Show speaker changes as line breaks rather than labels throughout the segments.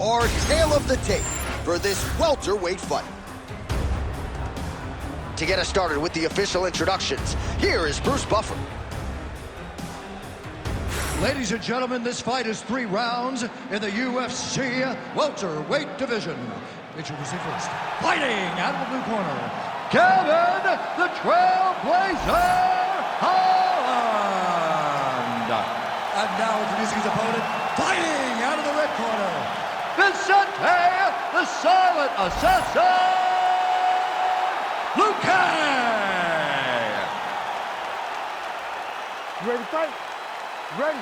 our tale of the tape for this welterweight fight. To get us started with the official introductions, here is Bruce Buffer.
Ladies and gentlemen, this fight is 3 rounds in the UFC welterweight division. Introducing first, fighting out of the blue corner, Kevin the Trailblazer Holland. And now introducing his opponent, fighting out of the red corner, Vicente the Silent Assassin Luque.
You ready to fight? Ready.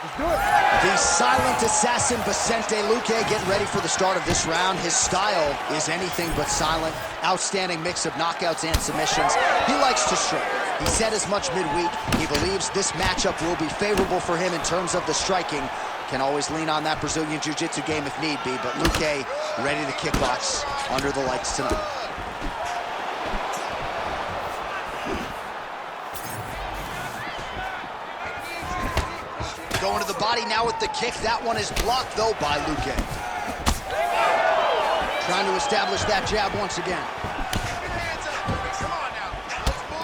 Let's do it.
The silent assassin Vicente Luque getting ready for the start of this round. His style is anything but silent. Outstanding mix of knockouts and submissions. He likes to strike. He said as much midweek. He believes this matchup will be favorable for him in terms of the striking. Can always lean on that Brazilian Jiu-Jitsu game if need be, but Luque ready to kickbox under the lights tonight. Going to the body now with the kick. That one is blocked, though, by Luque. Trying to establish that jab once again.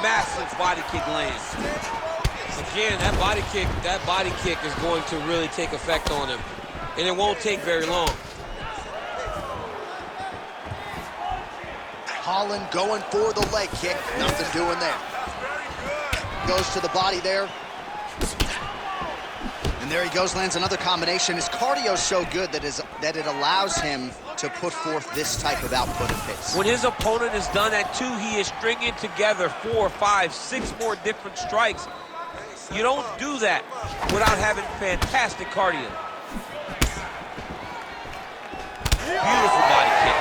Massive body kick lands. Again, that body kick is going to really take effect on him. And it won't take very long.
Holland going for the leg kick. Nothing doing there. Goes to the body there. And there he goes, lands another combination. His cardio is so good that it allows him to put forth this type of output and pace.
When his opponent is done at 2, he is stringing together 4, 5, 6 more different strikes. You don't do that without having fantastic cardio. Beautiful body kick.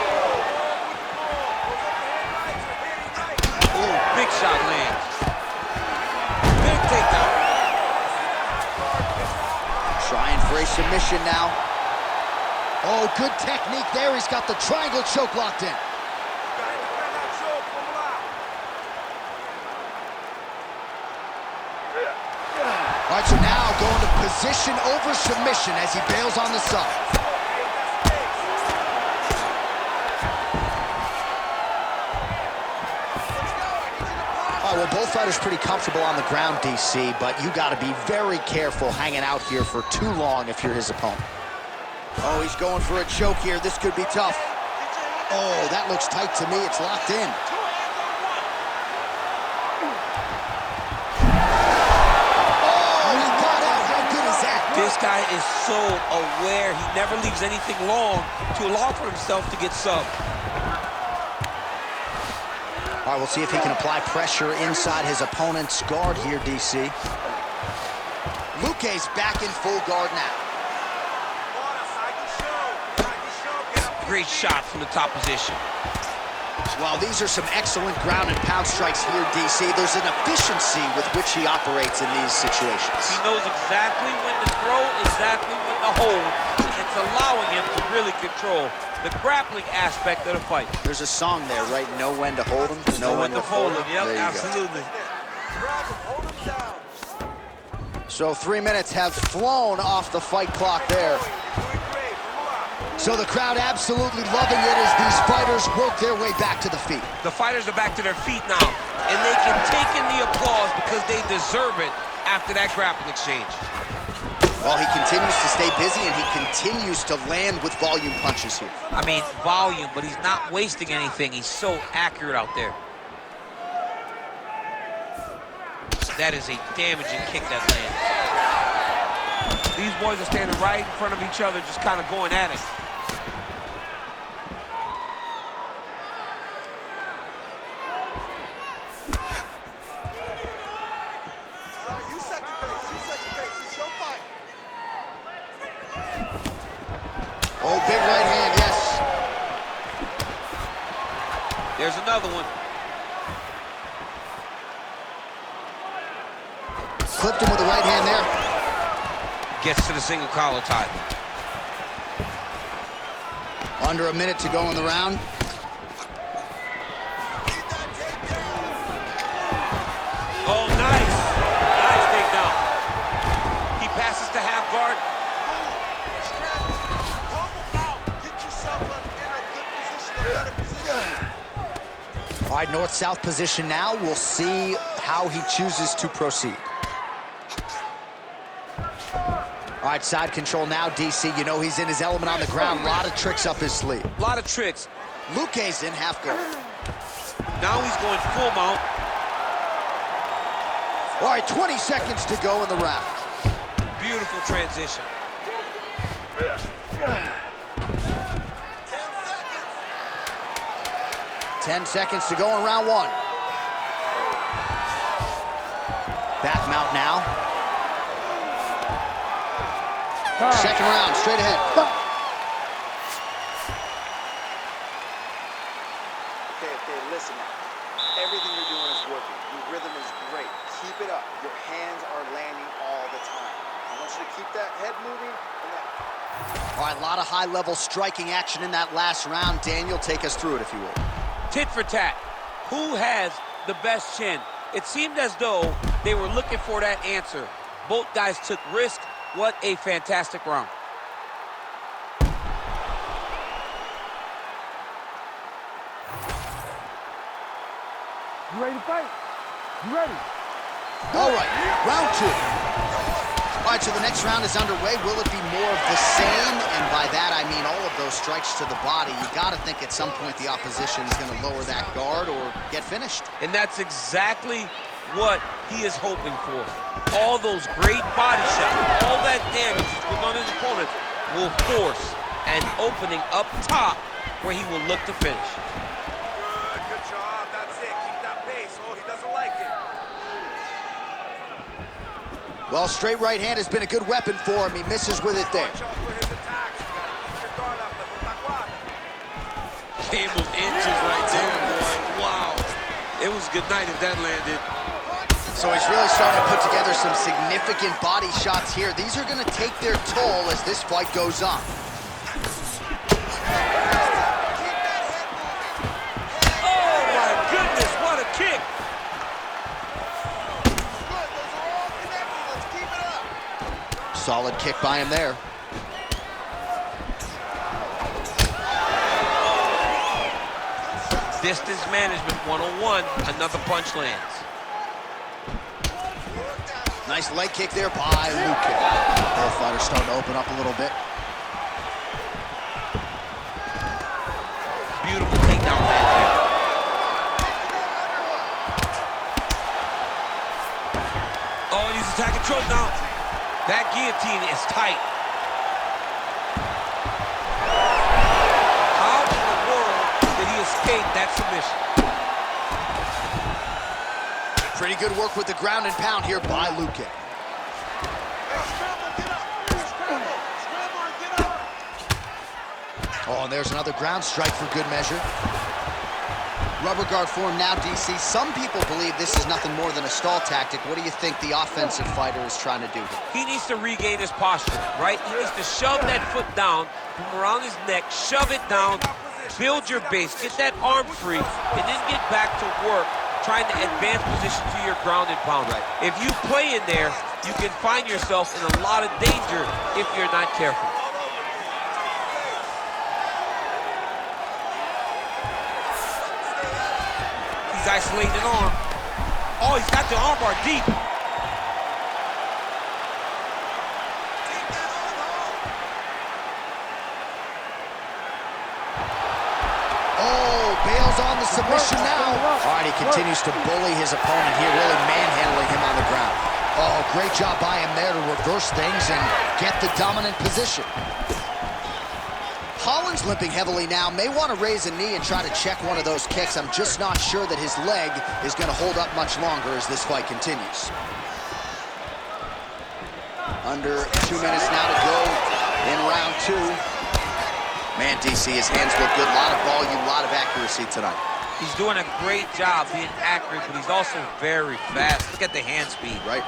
Ooh, big shot lands. Big takedown.
Trying for a submission now. Oh, good technique there. He's got the triangle choke locked in. All right, so now going to position over submission as he bails on the side. Well, both fighters pretty comfortable on the ground, DC, but you got to be very careful hanging out here for too long if you're his opponent. Oh, he's going for a choke here. This could be tough. Oh, that looks tight to me. It's locked in. Oh, he got out. How good is that?
This guy is so aware. He never leaves anything long to allow for himself to get subbed.
All right, we'll see if he can apply pressure inside his opponent's guard here, DC. Luque's back in full guard now.
Great shot from the top position.
Well, these are some excellent ground and pound strikes here, DC. There's an efficiency with which he operates in these situations.
He knows exactly when to throw, exactly when to hold. It's allowing him to really control the grappling aspect of the fight.
There's a song there, right? Know when to hold him, know when to fold him.
Yep, absolutely.
So 3 minutes have flown off the fight clock there. So the crowd absolutely loving it as these fighters work their way back to the feet.
The fighters are back to their feet now, and they can take in the applause because they deserve it after that grappling exchange.
Well, he continues to stay busy, and he continues to land with volume punches here.
I mean, volume, but he's not wasting anything. He's so accurate out there. That is a damaging kick that lands. These boys are standing right in front of each other, just kind of going at it.
Oh, big right hand, yes.
There's another one.
Clipped him with the right hand there.
Gets to the single collar tie.
Under a minute to go in the round.
Oh, nice. Nice takedown. He passes to half guard.
All right, north-south position now. We'll see how he chooses to proceed. All right, side control now, DC. You know he's in his element on the ground. A lot of tricks up his sleeve.
A lot of tricks.
Luque's in half guard.
Now he's going full mount.
All right, 20 seconds to go in the round.
Beautiful transition.
10 seconds to go in round one. Back mount now. Second round, straight ahead.
Okay, listen now. Everything you're doing is working. Your rhythm is great. Keep it up. Your hands are landing all the time. I want you to keep that head moving.
All right, a lot of high-level striking action in that last round. Daniel, take us through it, if you will.
Tit for tat. Who has the best chin? It seemed as though they were looking for that answer. Both guys took risk. What a fantastic round.
You ready to fight? You ready?
All right, round two. All right, so the next round is underway. Will it be more of the same? And by that, I mean all of those strikes to the body. You got to think at some point the opposition is going to lower that guard or get finished.
And that's exactly what he is hoping for. All those great body shots, all that damage he's putting on his opponent will force an opening up top where he will look to finish.
Good job. That's it. Keep that pace. Oh, he doesn't like it.
Well, straight right hand has been a good weapon for him. He misses with it there.
Watch out for his attacks. You gotta keep your guard up.
Game of inches right there, boy. Wow. It was good night if that landed.
So he's really starting to put together some significant body shots here. These are going to take their toll as this fight goes on.
Oh, my goodness, what a kick.
Solid kick by him there.
Distance management 101. Another punch lands.
Nice leg kick there by Luque. Both fighters starting to open up a little bit.
Beautiful takedown land there. Oh, he's attacking choke now. That guillotine is tight. How in the world did he escape that submission?
Pretty good work with the ground and pound here by Luque. Oh, and there's another ground strike for good measure. Rubber guard form now, DC. Some people believe this is nothing more than a stall tactic. What do you think the offensive fighter is trying to do here?
He needs to regain his posture, right? He needs to shove that foot down from around his neck, shove it down, build your base, get that arm free, and then get back to work trying to advance position to your ground and pound.
Right.
If you play in there, you can find yourself in a lot of danger if you're not careful. He's isolating an arm. Oh, he's got the arm bar deep.
Bails on the submission now. All right, he continues to bully his opponent here, really manhandling him on the ground. Oh, great job by him there to reverse things and get the dominant position. Holland's limping heavily now, may want to raise a knee and try to check one of those kicks. I'm just not sure that his leg is going to hold up much longer as this fight continues. Under 2 minutes now to go in round two. Man, DC, his hands look good. A lot of volume, a lot of accuracy tonight.
He's doing a great job being accurate, but he's also very fast. Look at the hand speed.
Right.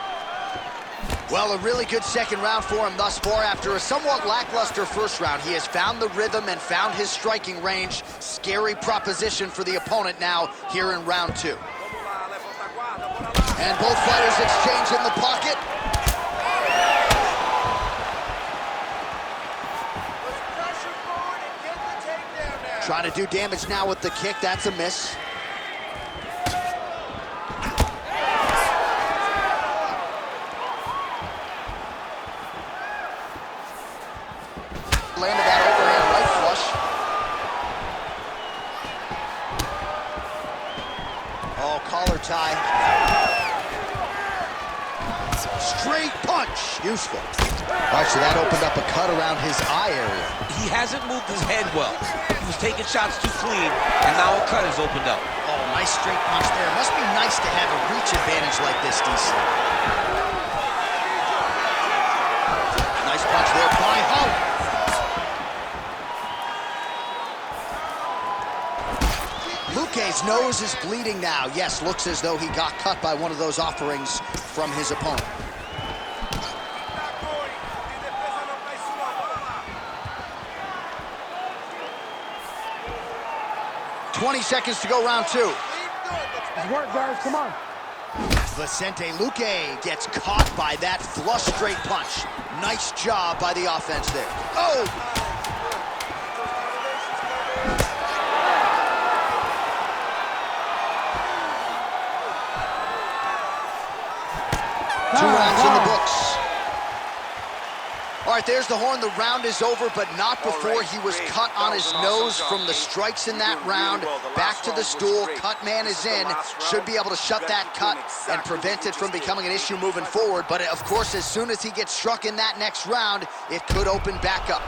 Well, a really good second round for him thus far. After a somewhat lackluster first round, he has found the rhythm and found his striking range. Scary proposition for the opponent now here in round two. And both fighters exchange in the pocket. Trying to do damage now with the kick. That's a miss. landed that overhand right flush. Oh, collar tie. Straight punch. Useful. All right, so that opened up a cut around his eye area.
He hasn't moved his head well. He was taking shots too clean, and now a cut has opened up.
Oh, nice straight punch there. Must be nice to have a reach advantage like this, DC. Nice punch there by Holland. Luque's nose is bleeding now. Yes, looks as though he got cut by one of those offerings from his opponent. 20 seconds to go, round 2.
It's work, guys. Come on.
Vicente Luque gets caught by that flush straight punch. Nice job by the offense there. Oh! Two rounds in the books. All right, there's the horn. The round is over, but not before he was cut on his nose from the strikes in that round. Back to the stool. Cut man is in. Should be able to shut that cut and prevent it from becoming an issue moving forward. But, of course, as soon as he gets struck in that next round, it could open back up.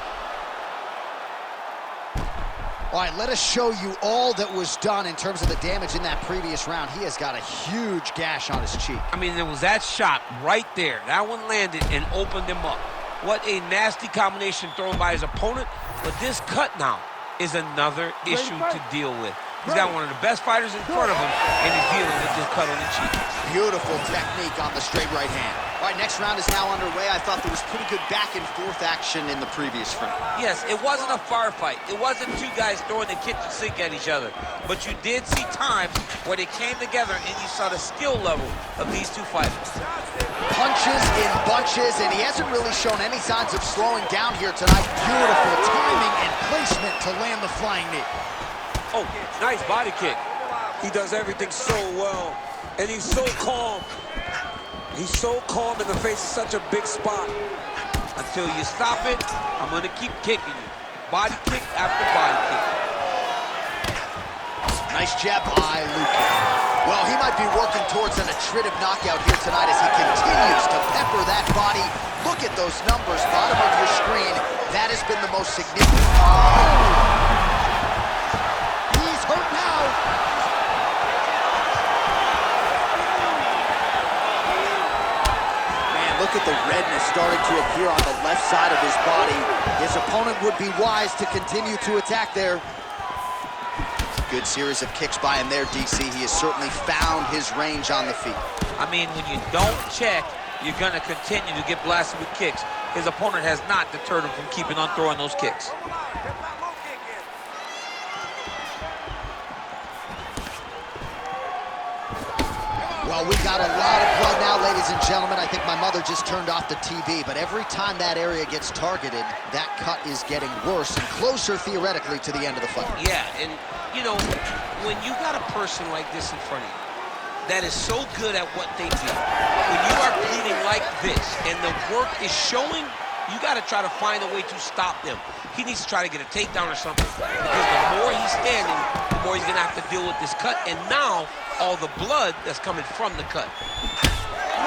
All right, let us show you all that was done in terms of the damage in that previous round. He has got a huge gash on his cheek.
I mean, there was that shot right there. That one landed and opened him up. What a nasty combination thrown by his opponent. But this cut now is another issue to deal with. He's got one of the best fighters in front of him, and he's dealing with this cut on the cheek.
Beautiful technique on the straight right hand. All right, next round is now underway. I thought there was pretty good back and forth action in the previous round.
Yes, it wasn't a firefight. It wasn't two guys throwing the kitchen sink at each other. But you did see times where they came together and you saw the skill level of these two fighters.
Punches in bunches, and he hasn't really shown any signs of slowing down here tonight. Beautiful timing and placement to land the flying knee.
Oh, nice body kick. He does everything so well, and he's so calm. He's so calm in the face of such a big spot.
Until you stop it, I'm going to keep kicking you. Body kick after body kick.
Nice jab by Luque. Well, he might be working towards an attritive knockout here tonight as he continues to pepper that body. Look at those numbers, bottom of your screen. That has been the most significant. He's hurt now. Man, look at the redness starting to appear on the left side of his body. His opponent would be wise to continue to attack there. Good series of kicks by him there, DC. He has certainly found his range on the feet.
I mean, when you don't check, you're going to continue to get blasted with kicks. His opponent has not deterred him from keeping on throwing those kicks.
Well, we got a lot of blood now, ladies and gentlemen. I think my mother just turned off the TV, but every time that area gets targeted, that cut is getting worse and closer, theoretically, to the end of the fight.
Yeah, and, you know, when you got a person like this in front of you that is so good at what they do, when you are bleeding like this and the work is showing, you got to try to find a way to stop them. He needs to try to get a takedown or something, because the more he's standing, the more he's going to have to deal with this cut, and now all the blood that's coming from the cut.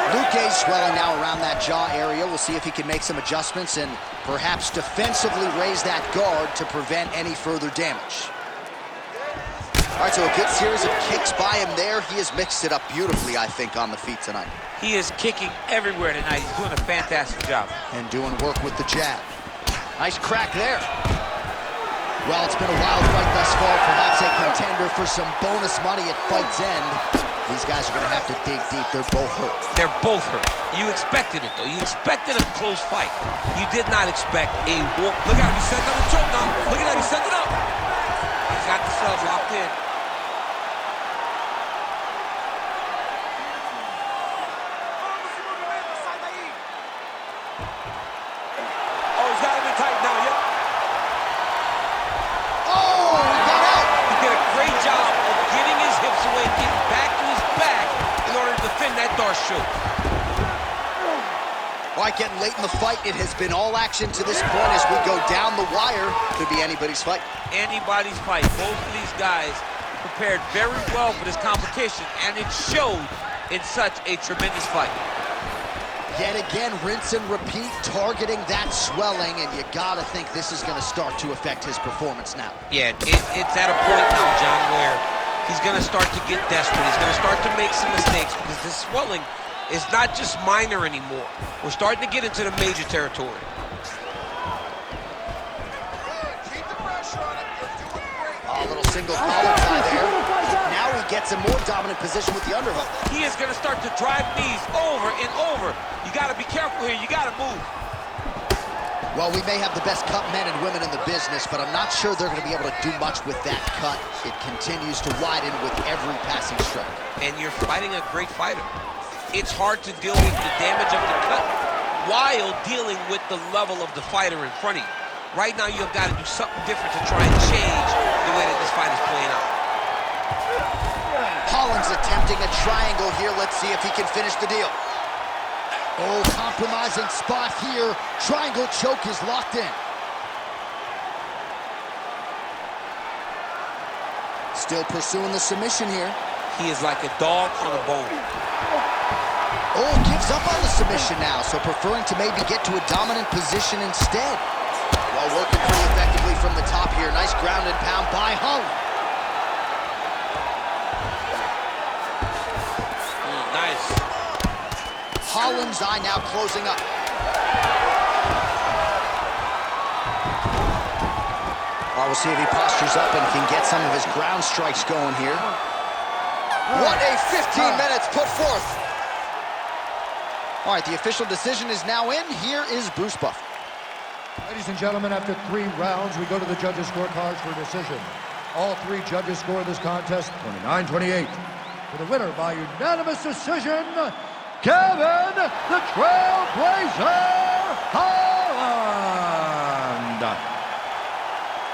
Luque swelling now around that jaw area. We'll see if he can make some adjustments and perhaps defensively raise that guard to prevent any further damage. All right, so a good series of kicks by him there. He has mixed it up beautifully, I think, on the feet tonight.
He is kicking everywhere tonight. He's doing a fantastic job.
And doing work with the jab. Nice crack there. Well, it's been a wild fight thus far. Perhaps a contender for some bonus money at fight's end. These guys are going to have to dig deep. They're both hurt.
They're both hurt. You expected it, though. You expected a close fight. You did not expect a walk.
Look at him, he's setting up the choke now. Look at that, he's setting it up.
He's got the cells locked in.
Oh, he's got him in tight now, yep.
Oh, he got out.
He did a great job of getting his hips away, getting back to his back in order to defend that Darce choke.
All right, getting late in the fight. It has been all action to this point as we go down the wire. Could be anybody's fight.
Anybody's fight. Both of these guys prepared very well for this competition, and it showed in such a tremendous fight.
Yet again, rinse and repeat, targeting that swelling, and you gotta think this is gonna start to affect his performance now.
Yeah, it's at a point now, John, where he's gonna start to get desperate. He's gonna start to make some mistakes because this swelling is not just minor anymore. We're starting to get into the major territory.
A little single collar tie there. Now he gets a more dominant position with the underhook.
He is going to start to drive knees over and over. You got to be careful here. You got to move.
Well, we may have the best cut men and women in the business, but I'm not sure they're going to be able to do much with that cut. It continues to widen with every passing strike.
And you're fighting a great fighter. It's hard to deal with the damage of the cut while dealing with the level of the fighter in front of you. Right now, you've got to do something different to try and change the way that this fight is playing out.
Holland's attempting a triangle here. Let's see if he can finish the deal. Oh, compromising spot here. Triangle choke is locked in. Still pursuing the submission here.
He is like a dog on a bone.
Oh, gives up on the submission now, so preferring to maybe get to a dominant position instead. Well, working pretty effectively from the top here. Nice ground and pound by Holland.
Nice.
Holland's eye now closing up. All right, we'll see if he postures up and can get some of his ground strikes going here. What a 15 minutes put forth. All right, the official decision is now in. Here is Bruce Buffer.
Ladies and gentlemen, after 3 rounds, we go to the judges' scorecards for a decision. All 3 judges score this contest 29-28. For the winner by unanimous decision, Kevin the Trailblazer Holland.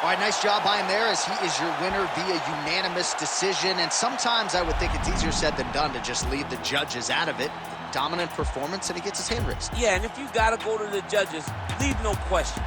All right, nice job by him there as he is your winner via unanimous decision. And sometimes I would think it's easier said than done to just leave the judges out of it. Dominant performance, and he gets his hand raised.
Yeah, and if you got to go to the judges, leave no question.